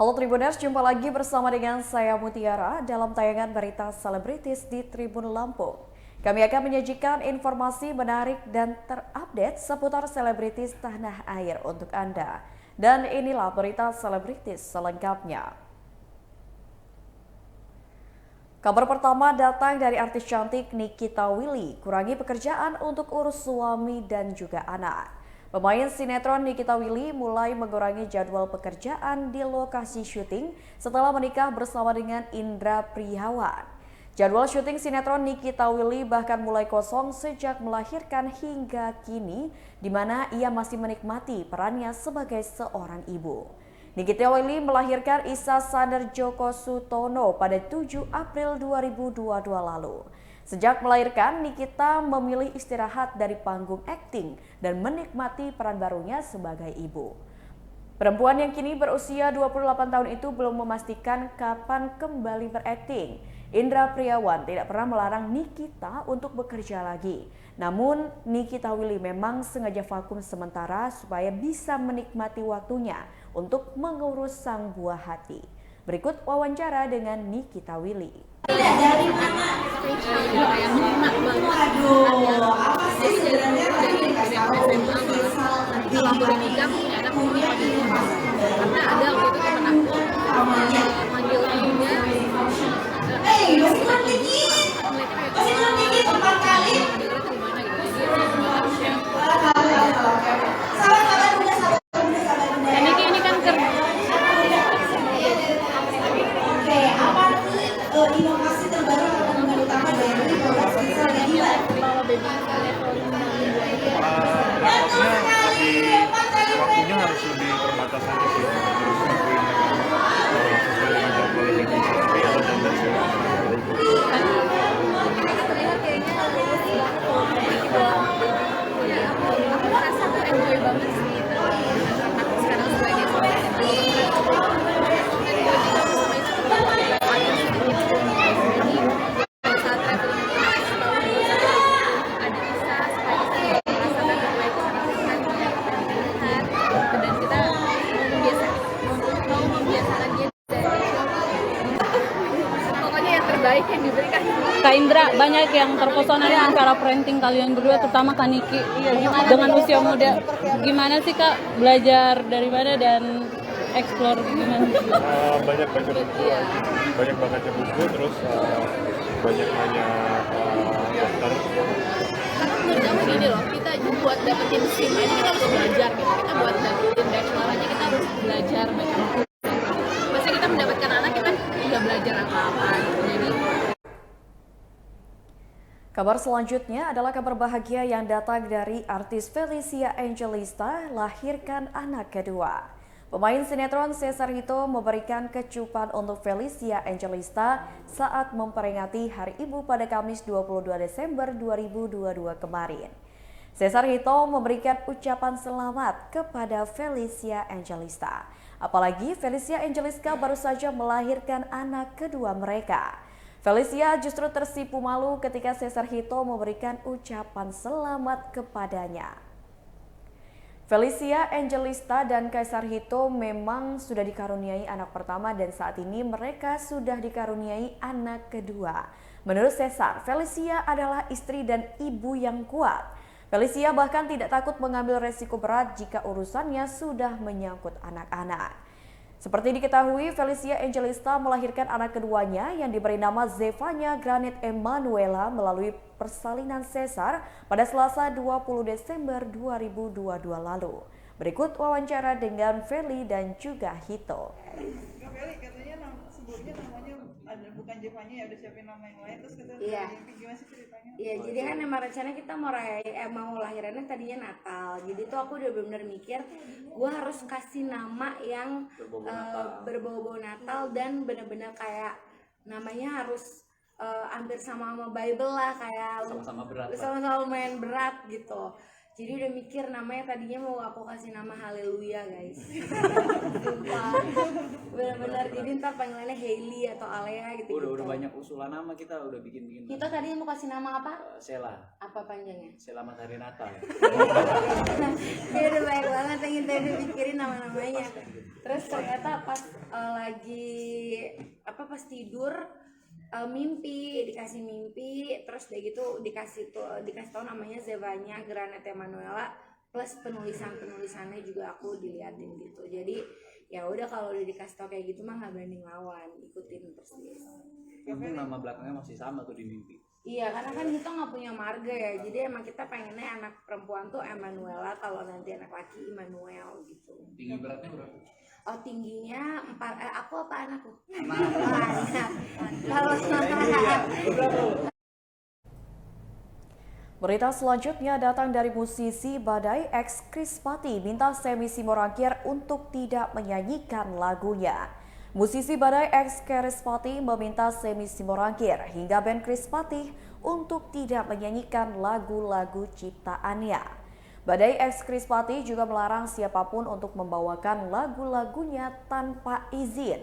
Halo Tribuners, jumpa lagi bersama dengan saya Mutiara dalam tayangan berita selebritis di Tribun Lampung. Kami akan menyajikan informasi menarik dan terupdate seputar selebritis tanah air untuk Anda. Dan inilah berita selebritis selengkapnya. Kabar pertama datang dari artis cantik Nikita Willy, kurangi pekerjaan untuk urus suami dan juga anak. Pemain sinetron Nikita Willy mulai mengurangi jadwal pekerjaan di lokasi syuting setelah menikah bersama dengan Indra Prihawan. Jadwal syuting sinetron Nikita Willy bahkan mulai kosong sejak melahirkan hingga kini, di mana ia masih menikmati perannya sebagai seorang ibu. Nikita Willy melahirkan Isa Sander Joko Sutono pada 7 April 2022 lalu. Sejak melahirkan, Nikita memilih istirahat dari panggung akting dan menikmati peran barunya sebagai ibu. Perempuan yang kini berusia 28 tahun itu belum memastikan kapan kembali berakting. Indra Prihawan tidak pernah melarang Nikita untuk bekerja lagi. Namun, Nikita Willy memang sengaja vakum sementara supaya bisa menikmati waktunya untuk mengurus sang buah hati. Berikut wawancara dengan Nikita Willy. Dari mana? Aduh, apa sih sebenarnya tadi dikasih tahu nanti kalau aku udah nikah punya anak mau nikah di rumah karena ada waktu itu temen aku manggil ibunya masih nanti 4 kali gimana gitu sabar bunda ini kan kerja. Oke, apa inovasi terbaru perkembangan utama dari produk Sisa Nabila? Waktunya harus lebih terbatas aja sih. Terlihat kayaknya aku merasa aku enjoy banget sih aku sekarang sebagai baik yang diberikan. Kak Indra, banyak yang terpesona dengan cara parenting kalian berdua, terutama Kak Niki dengan usia muda. Gimana sih Kak belajar dari mana dan explore gimana? Banyak baca buku, banyak baca buku, terus banyak nanya dokter. Karena menurut kamu gini loh, kita buat dapetin SIM ini kita harus belajar gitu. Kita buat dapetin bachelor aja kita harus belajar baca buku. Masa kita mendapatkan anak kita nggak belajar apa-apa gitu. Jadi Kabar selanjutnya adalah kabar bahagia yang datang dari artis Felicia Angelista lahirkan anak kedua. Pemain sinetron Cesar Hito memberikan kecupan untuk Felicia Angelista saat memperingati Hari Ibu pada Kamis 22 Desember 2022 kemarin. Cesar Hito memberikan ucapan selamat kepada Felicia Angelista. Apalagi Felicia Angelista baru saja melahirkan anak kedua mereka. Felicia justru tersipu malu ketika Cesar Hito memberikan ucapan selamat kepadanya. Felicia Angelista dan Kaisar Hito memang sudah dikaruniai anak pertama dan saat ini mereka sudah dikaruniai anak kedua. Menurut Cesar, Felicia adalah istri dan ibu yang kuat. Felicia bahkan tidak takut mengambil resiko berat jika urusannya sudah menyangkut anak-anak. Seperti diketahui, Felicia Angelista melahirkan anak keduanya yang diberi nama Zevanya Granit Emanuela melalui persalinan Cesar pada Selasa 20 Desember 2022 lalu. Berikut wawancara dengan Feli dan juga Hito. Feli, katanya ada bukan Jevanya ya udah siapin nama yang lain terus kita Iya. gimana sih ceritanya? Iya, jadi kan emang rencana kita mau lahirannya tadinya Natal. Jadi tuh aku udah bener-bener mikir gue harus kasih nama yang berbau-bau Natal dan bener-bener kayak namanya harus hampir sama Bible lah, kayak sama-sama lumayan berat gitu. Jadi udah mikir namanya tadinya mau aku kasih nama Haleluya guys. Sumpah. Bener-bener jadi ntar panggilannya Hailey atau Alea gitu. Udah banyak usulan nama, kita udah bikin. Kita tadi mau kasih nama apa? Sela. Apa panjangnya? Sela Matahari Natal. Ya udah banyak banget yang kita udah pikirin nama-namanya. Terus ternyata pas pas tidur dikasih mimpi, terus udah gitu dikasih tahu namanya Zevanya Granate Emanuela, plus penulisannya juga aku diliatin gitu. Jadi ya udah kalau udah dikasih tahu kayak gitu mah nggak berani ngelawan, ikutin persis. Itu nama belakangnya masih sama tuh di mimpi. Iya, karena kan kita nggak punya marga ya, jadi emang kita pengennya anak perempuan tuh Emanuela, kalau nanti anak laki Immanuel gitu. Tinggi beratnya berapa? Oh, tingginya 4, aku apa anakku? Anak. Kalau Berita selanjutnya datang dari musisi Badai X Krispati minta Semi Simorangkir untuk tidak menyanyikan lagunya. Musisi Badai X Krispati meminta Semi Simorangkir hingga band Krispati untuk tidak menyanyikan lagu-lagu ciptaannya. Badai X Krispati juga melarang siapapun untuk membawakan lagu-lagunya tanpa izin.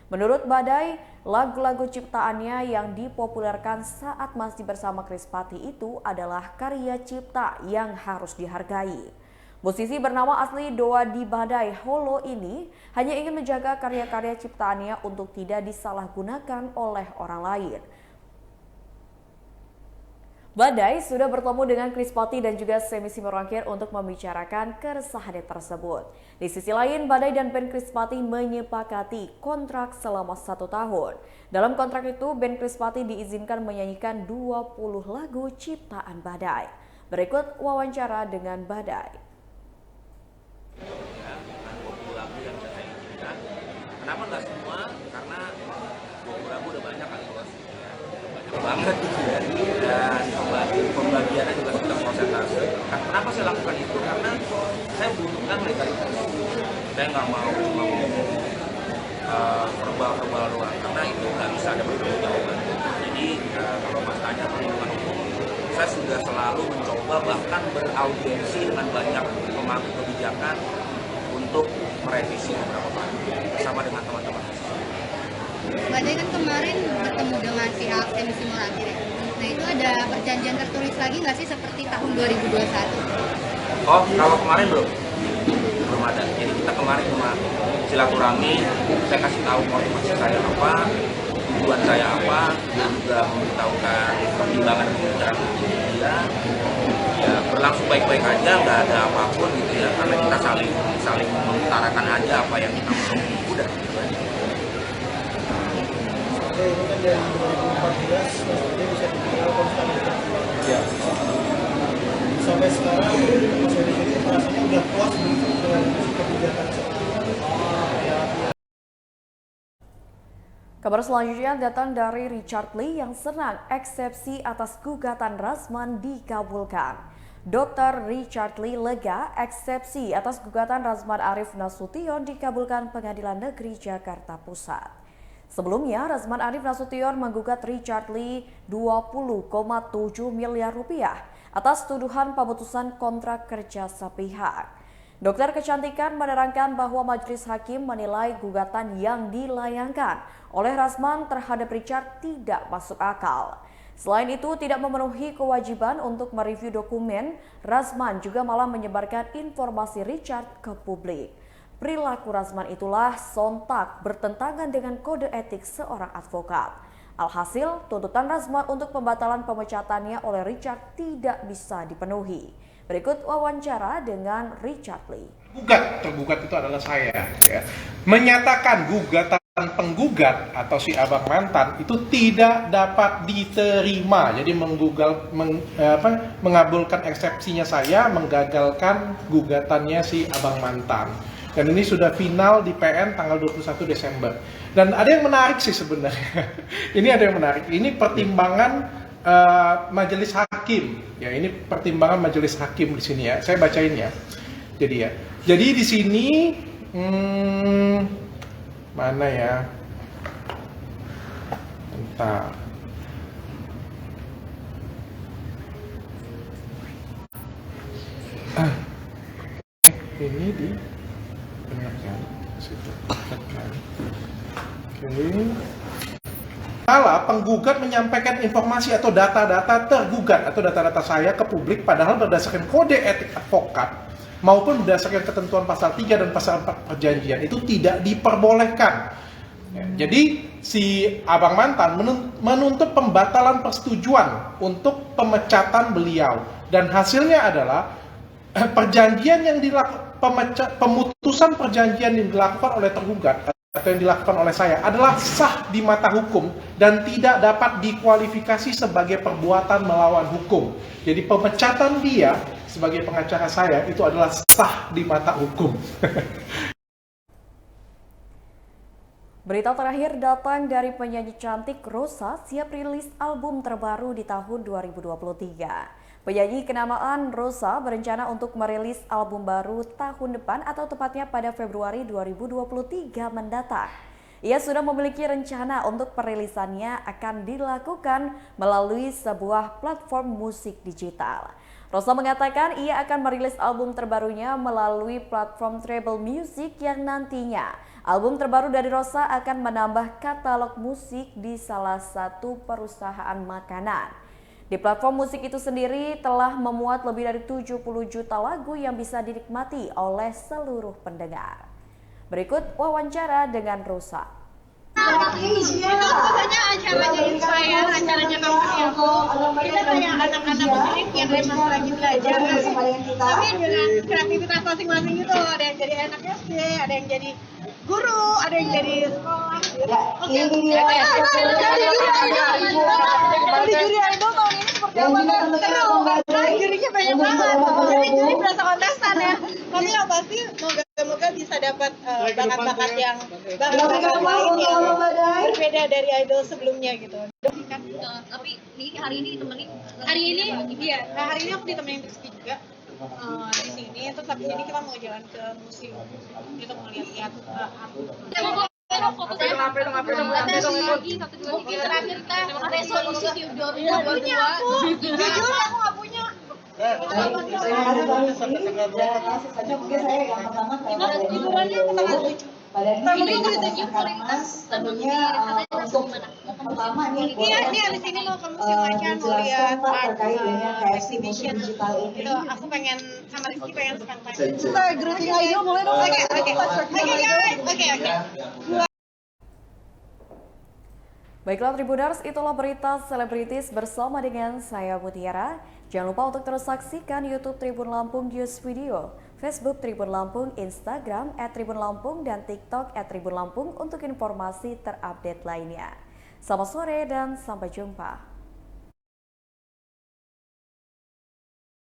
Menurut Badai, lagu-lagu ciptaannya yang dipopulerkan saat masih bersama Krispati itu adalah karya cipta yang harus dihargai. Musisi bernama asli Doa di Badai Holo ini hanya ingin menjaga karya-karya ciptaannya untuk tidak disalahgunakan oleh orang lain. Badai sudah bertemu dengan Krispati dan juga Semi Simorangkir untuk membicarakan keresahan tersebut. Di sisi lain, Badai dan band Krispati menyepakati kontrak selama 1 tahun. Dalam kontrak itu, band Krispati diizinkan menyanyikan 20 lagu ciptaan Badai. Berikut wawancara dengan Badai. Lagu yang saya inginkan. Kenapa nggak semua? Karena lagu udah banyak kali bos. Banyak banget gitu ya. Dan pembagiannya juga sudah prosentase. Kenapa saya lakukan itu? Karena saya butuhkan legalitas. Saya nggak mau cuma verbal doang, karena itu nggak bisa ada pertanggung jawaban. Jadi kalau Mas tanya perlindungan hukum, saya sudah selalu mencoba bahkan beraudiensi dengan banyak pemangku kebijakan untuk merevisi beberapa pasal bersama dengan teman-teman. Badai kan kemarin bertemu dengan pihak Semi Simorangkir. Nah itu ada perjanjian tertulis lagi nggak sih seperti tahun 2021? Oh, kalau kemarin belum ada. Jadi kita kemarin cuma silaturahmi, saya kasih tahu motivasi saya apa, tujuan saya apa, dan juga memberitahukan pertimbangan pembicaraan dia. Ya berlangsung baik-baik aja, nggak ada apapun gitu ya, karena kita saling mengutarakan aja apa yang kita mau. Udah. Ini kan dari 2014 maksudnya bisa dibilang konstan ya. Sampai sekarang Mas Edi itu rasanya udah puas dengan kebijakan Kabar selanjutnya datang dari Richard Lee yang senang eksepsi atas gugatan Razman dikabulkan. Dr. Richard Lee lega eksepsi atas gugatan Razman Arif Nasution dikabulkan Pengadilan Negeri Jakarta Pusat. Sebelumnya, Razman Arif Nasution menggugat Richard Lee 20,7 miliar rupiah atas tuduhan pemutusan kontrak kerja sepihak. Dokter kecantikan menerangkan bahwa majelis hakim menilai gugatan yang dilayangkan oleh Razman terhadap Richard tidak masuk akal. Selain itu, tidak memenuhi kewajiban untuk mereview dokumen, Razman juga malah menyebarkan informasi Richard ke publik. Perilaku Razman itulah sontak bertentangan dengan kode etik seorang advokat. Alhasil, tuntutan Razman untuk pembatalan pemecatannya oleh Richard tidak bisa dipenuhi. Berikut wawancara dengan Richard Lee. Tergugat itu adalah saya. Ya. Menyatakan gugatan penggugat atau si abang mantan itu tidak dapat diterima. Jadi mengabulkan eksepsinya saya, menggagalkan gugatannya si abang mantan. Dan ini sudah final di PN tanggal 21 Desember. Dan ada yang menarik sih sebenarnya. Ini ada yang menarik. Ini pertimbangan majelis hakim. Ya, ini pertimbangan majelis hakim di sini ya. Saya bacain ya. Jadi di sini mana ya? Bentar. Ini di benar kan? Situ kan. Oke. Kala penggugat menyampaikan informasi atau data-data tergugat atau data-data saya ke publik padahal berdasarkan kode etik advokat maupun berdasarkan ketentuan pasal 3 dan pasal 4 perjanjian itu tidak diperbolehkan. Ya, jadi si Abang Mantan menuntut pembatalan persetujuan untuk pemecatan beliau dan hasilnya adalah perjanjian yang pemutusan perjanjian yang dilakukan oleh tergugat atau yang dilakukan oleh saya adalah sah di mata hukum dan tidak dapat dikualifikasi sebagai perbuatan melawan hukum. Jadi pemecatan dia sebagai pengacara saya itu adalah sah di mata hukum. Berita terakhir datang dari penyanyi cantik Rosa siap rilis album terbaru di tahun 2023. Penyanyi kenamaan Rosa berencana untuk merilis album baru tahun depan atau tepatnya pada Februari 2023 mendatang. Ia sudah memiliki rencana untuk perilisannya akan dilakukan melalui sebuah platform musik digital. Rosa mengatakan ia akan merilis album terbarunya melalui platform Treble Music yang nantinya album terbaru dari Rosa akan menambah katalog musik di salah satu perusahaan makanan. Di platform musik itu sendiri telah memuat lebih dari 70 juta lagu yang bisa dinikmati oleh seluruh pendengar. Berikut wawancara dengan Rosa. Itu biasanya acaranya Inspire, acaranya kampus aku. Kita kayak anak-anak musik yang memang lagi belajar, tapi dengan kreativitas masing-masing gitu. Ada yang jadi anak SD, ada yang jadi guru, ada yang jadi sekolah. Oke. Jadi juri idol tahun ini seperti apa? Seru, karena jurinya banyak banget. Jadi juri berasa kontestan ya. Tapi yang pasti semoga bisa dapat bakat-bakat yang bakat-bakat lain yang berbeda dari idol sebelumnya gitu. Tapi hari ini ditemenin. Hari ini aku ditemenin Rizky juga di sini. Terus habis ini kita mau jalan ke museum gitu, mau lihat-lihat Foto saya lagi satu dua tiga terakhir teh resolusi 2022. jujur aku nggak punya. Liburannya ke tanggal 7. Ini aku ditunjuk prioritas tentunya untuk pertama nih ini habis ini mau ke museum aja mau lihat art exhibition itu. Aku pengen sama Rizky pengen spend time. Kita greeting idol boleh dong? Oke. Baiklah Tribuners, itulah berita selebritis bersama dengan saya Mutiara. Jangan lupa untuk terus saksikan YouTube Tribun Lampung News Video, Facebook Tribun Lampung, Instagram @tribunlampung, dan TikTok @tribunlampung untuk informasi terupdate lainnya. Selamat sore dan sampai jumpa.